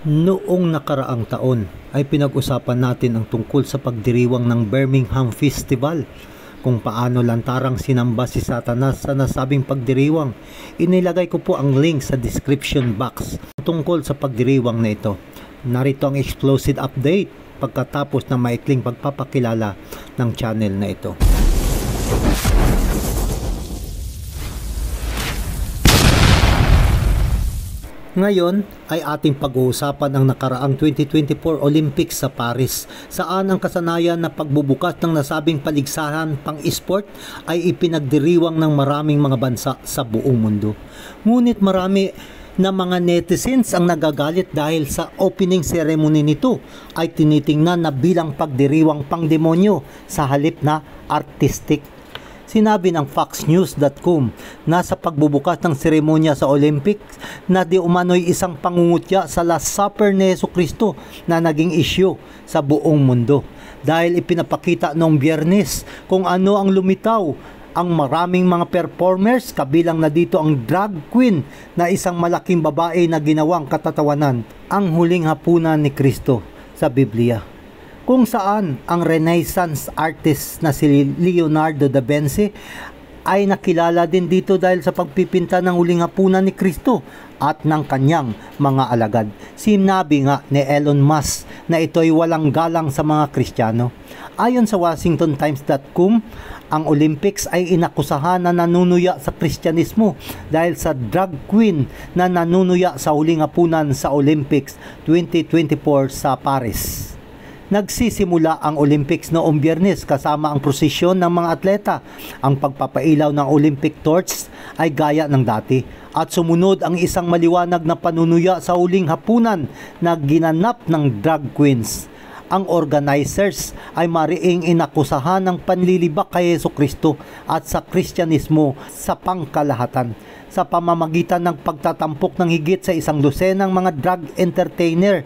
Noong nakaraang taon ay pinag-usapan natin ang tungkol sa pagdiriwang ng Birmingham Festival, kung paano lantarang sinamba si Satanas sa nasabing pagdiriwang. Inilagay ko po ang link sa description box tungkol sa pagdiriwang na ito. Narito ang explosive update pagkatapos ng maikling pagpapakilala ng channel na ito. Ngayon ay ating pag-uusapan ang nakaraang 2024 Olympics sa Paris, saan ang kasanayan na pagbubukas ng nasabing paligsahan pang-esport ay ipinagdiriwang ng maraming mga bansa sa buong mundo. Ngunit marami na mga netizens ang nagagalit dahil sa opening ceremony nito ay tinitingnan na bilang pagdiriwang pang-demonyo sa halip na artistic. Sinabi ng foxnews.com na sa pagbubukas ng seremonya sa Olympics na di umano'y isang pangungutya sa Last Supper ni Jesucristo na naging issue sa buong mundo dahil ipinapakita noong Biyernes kung ano ang lumitaw ang maraming mga performers, kabilang na dito ang drag queen na isang malaking babae na ginawang katatawanan, ang huling hapunan ni Kristo sa Biblia, kung saan ang Renaissance artist na si Leonardo da Vinci ay nakilala din dito dahil sa pagpipinta ng huling hapunan ni Kristo at ng kanyang mga alagad. Sinabi nga ni Elon Musk na ito ay walang galang sa mga Kristiyano. Ayon sa WashingtonTimes.com, ang Olympics ay inakusahan na nanunuya sa Kristyanismo dahil sa drag queen na nanunuya sa huling hapunan sa Olympics 2024 sa Paris. Nagsisimula ang Olympics noong Biyernes kasama ang prosesyon ng mga atleta. Ang pagpapailaw ng Olympic torch ay gaya ng dati at sumunod ang isang maliwanag na panunuya sa huling hapunan na ginanap ng drag queens. Ang organizers ay mariing inakusahan ng panlilibak kay Jesucristo at sa Kristyanismo sa pangkalahatan sa pamamagitan ng pagtatampok ng higit sa 100 mga drag entertainer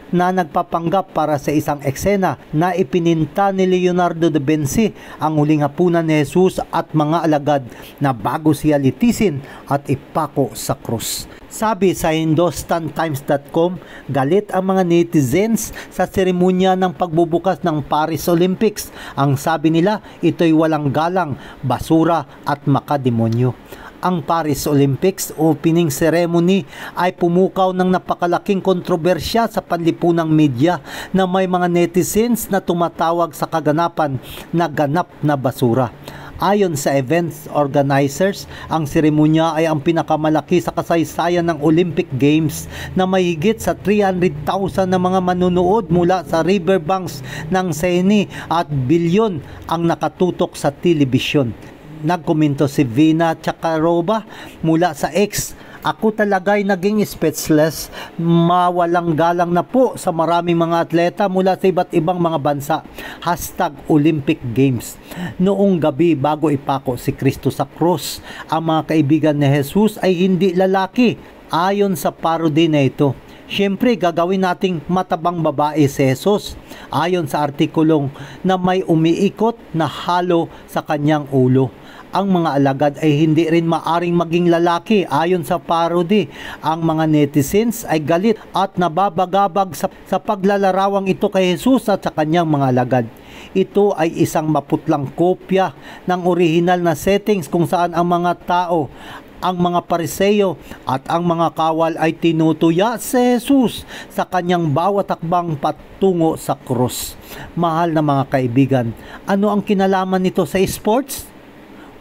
na nagpapanggap para sa isang eksena na ipininta ni Leonardo da Vinci ang huling hapunan ni Jesus at mga alagad na bago siya litisin at ipako sa krus. Sabi sa HindustanTimes.com, galit ang mga netizens sa seremonya ng pagbubukas ng Paris Olympics. Ang sabi nila, ito'y walang galang, basura at makademonyo. Ang Paris Olympics opening ceremony ay pumukaw ng napakalaking kontrobersya sa panlipunang media na may mga netizens na tumatawag sa kaganapan na ganap na basura. Ayon sa events organizers, ang seremonya ay ang pinakamalaki sa kasaysayan ng Olympic Games na may higit sa 300,000 na mga manunood mula sa riverbanks ng Seine at bilyon ang nakatutok sa telebisyon. Nagkomento si Vina Chakarova mula sa X, "Ako talaga'y naging speechless, mawalang galang na po sa maraming mga atleta mula sa iba't ibang mga bansa. #Olympic Games. Noong gabi bago ipako si Kristo sa krus, ang mga kaibigan ni Jesus ay hindi lalaki." Ayon sa parody na ito, siyempre gagawin nating matabang babae si Jesus. Ayon sa artikulong na may umiikot na halo sa kanyang ulo. Ang mga alagad ay hindi rin maaring maging lalaki. Ayon sa parody, ang mga netizens ay galit at nababagabag sa paglalarawang ito kay Jesus at sa kanyang mga alagad. Ito ay isang maputlang kopya ng orihinal na settings kung saan ang mga tao, ang mga Pariseo at ang mga kawal ay tinutuya si Jesus sa kanyang bawat hakbang patungo sa krus. Mahal na mga kaibigan, ano ang kinalaman nito sa sports?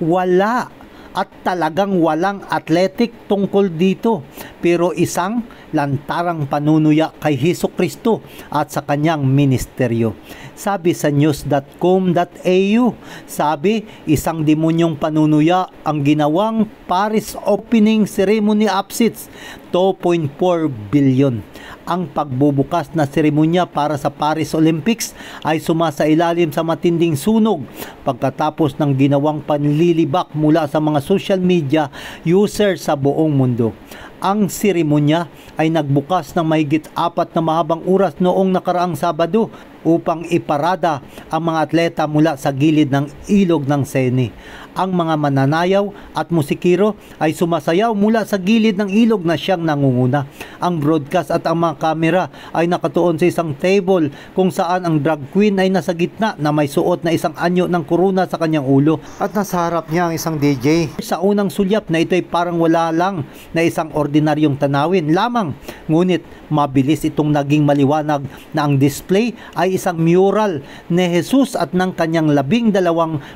Wala, at talagang walang athletic tungkol dito, pero isang lantarang panunuya kay Jesucristo at sa kanyang ministeryo. Sabi sa news.com.au, sabi, isang demonyong panunuya ang ginawang Paris opening ceremony upsets 2.4 billion. Ang pagbubukas na seremonya para sa Paris Olympics ay sumasailalim sa matinding sunog pagkatapos ng ginawang panlilibak mula sa mga social media users sa buong mundo. Ang seremonya ay nagbukas ng mahigit 4 na mahabang oras noong nakaraang Sabado upang iparada ang mga atleta mula sa gilid ng ilog ng Sene. Ang mga mananayaw at musikero ay sumasayaw mula sa gilid ng ilog na siyang nangunguna. Ang broadcast at ang mga kamera ay nakatuon sa isang table kung saan ang drag queen ay nasa gitna na may suot na isang anyo ng korona sa kanyang ulo at nasa harap niya ang isang DJ. Sa unang sulyap na ito ay parang wala lang na isang ordinaryong tanawin lamang, ngunit mabilis itong naging maliwanag na ang display ay isang mural ni Jesus at ng kanyang 12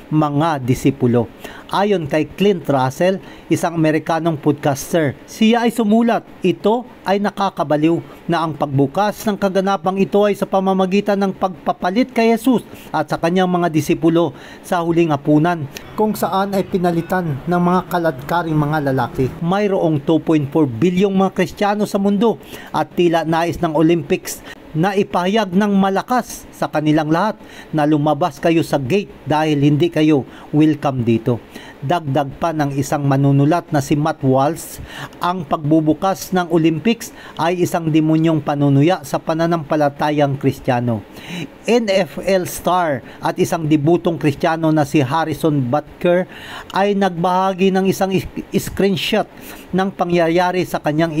mga disipulo. Ayon kay Clint Russell, isang Amerikanong podcaster, siya ay sumulat, ito ay nakakabaliw na ang pagbukas ng kaganapang ito ay sa pamamagitan ng pagpapalit kay Jesus at sa kanyang mga disipulo sa huling hapunan, kung saan ay pinalitan ng mga kaladkaring mga lalaki. Mayroong 2.4 bilyong mga Kristiyano sa mundo at tila nais ng Olympics na ipahayag ng malakas sa kanilang lahat na lumabas kayo sa gate dahil hindi kayo welcome dito. Dagdag pa ng isang manunulat na si Matt Walsh, ang pagbubukas ng Olympics ay isang demonyong panunuya sa pananampalatayang Kristiyano. NFL star at isang debutong Kristiyano na si Harrison Butker ay nagbahagi ng isang screenshot ng pangyayari sa kanyang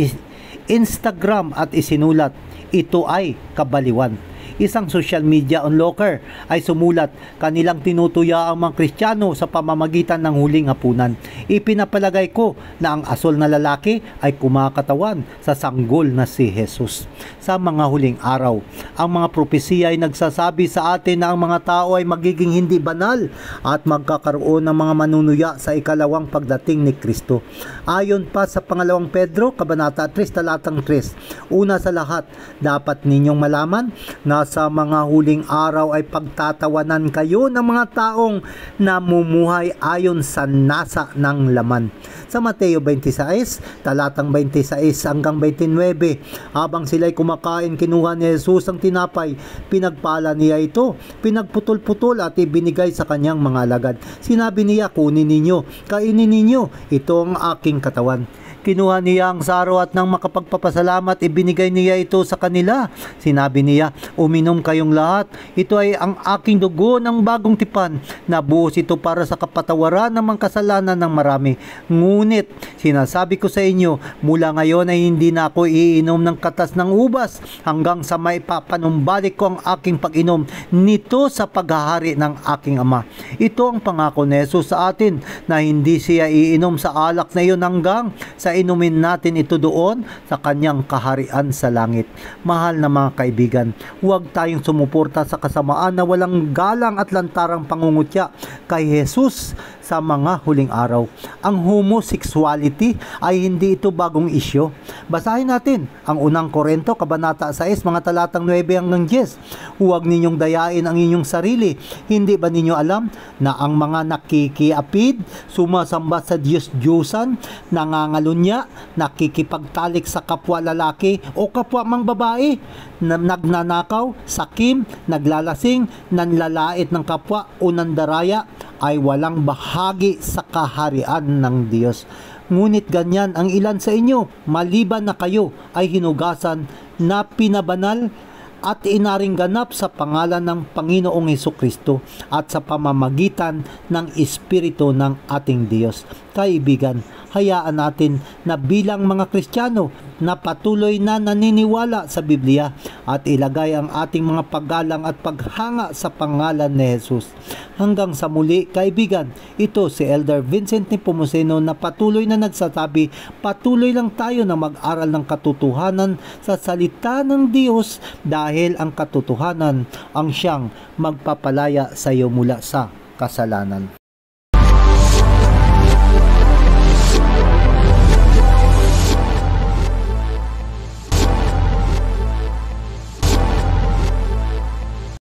Instagram at isinulat, ito ay kabaliwan. Isang social media onlooker ay sumulat, kanilang tinutuya ang mga Kristiyano sa pamamagitan ng huling hapunan. Ipinapalagay ko na ang asol na lalaki ay kumakatawan sa sanggol na si Jesus. Sa mga huling araw, ang mga propesiya ay nagsasabi sa atin na ang mga tao ay magiging hindi banal at magkakaroon ng mga manunuya sa ikalawang pagdating ni Kristo. Ayon pa sa pangalawang Pedro, Kabanata 3, talatang 3, una sa lahat, dapat ninyong malaman na sa mga huling araw ay pagtatawanan kayo ng mga taong namumuhay ayon sa nasa ng laman. Sa Mateo 26, talatang 26 hanggang 29, habang sila'y kumakain, kinuha ni Jesus ang tinapay, pinagpala niya ito, pinagputol-putol at ibinigay sa kanyang mga alagad. Sinabi niya, kunin ninyo, kainin ninyo, ito ang aking katawan. Kinuha niya ang saro at nang makapagpapasalamat, ibinigay niya ito sa kanila. Sinabi niya, uminom kayong lahat. Ito ay ang aking dugo ng bagong tipan. Nabuhos ito para sa kapatawaran ng mga kasalanan ng marami. Ngunit, sinasabi ko sa inyo, mula ngayon ay hindi na ako iinom ng katas ng ubas hanggang sa may papanumbalik ko ang aking pag-inom nito sa paghahari ng aking Ama. Ito ang pangako ni Jesus sa atin na hindi siya iinom sa alak na iyon hanggang sa inumin natin ito doon sa kanyang kaharian sa langit. Mahal na mga kaibigan, huwag tayong sumuporta sa kasamaan na walang galang at lantarang pangungutya kay Jesus sa mga huling araw. Ang homosexuality ay hindi ito bagong isyo. Basahin natin ang unang Korinto, Kabanata 6, mga talatang 9 hanggang 10. Huwag ninyong dayain ang inyong sarili. Hindi ba ninyo alam na ang mga nakikiapid, sumasamba sa Diyos-Diyusan, nangangalunya, nakikipagtalik sa kapwa lalaki o kapwa mang babae, nagnanakaw, sakim, naglalasing, nanlalait ng kapwa o nandaraya, ay walang bahagi sa kaharian ng Diyos. Ngunit ganyan ang ilan sa inyo, maliban na kayo ay hinugasan na pinabanal at inaring ganap sa pangalan ng Panginoong Hesukristo at sa pamamagitan ng Espiritu ng ating Diyos. Kaibigan, hayaan natin na bilang mga Kristiyano na patuloy na naniniwala sa Biblia at ilagay ang ating mga paggalang at paghanga sa pangalan ni Jesus. Hanggang sa muli, kaibigan, ito si Elder Vincent Nepomuceno na patuloy na nagsasabi, patuloy lang tayo na mag-aral ng katotohanan sa salita ng Diyos dahil ang katotohanan ang siyang magpapalaya sa iyo mula sa kasalanan.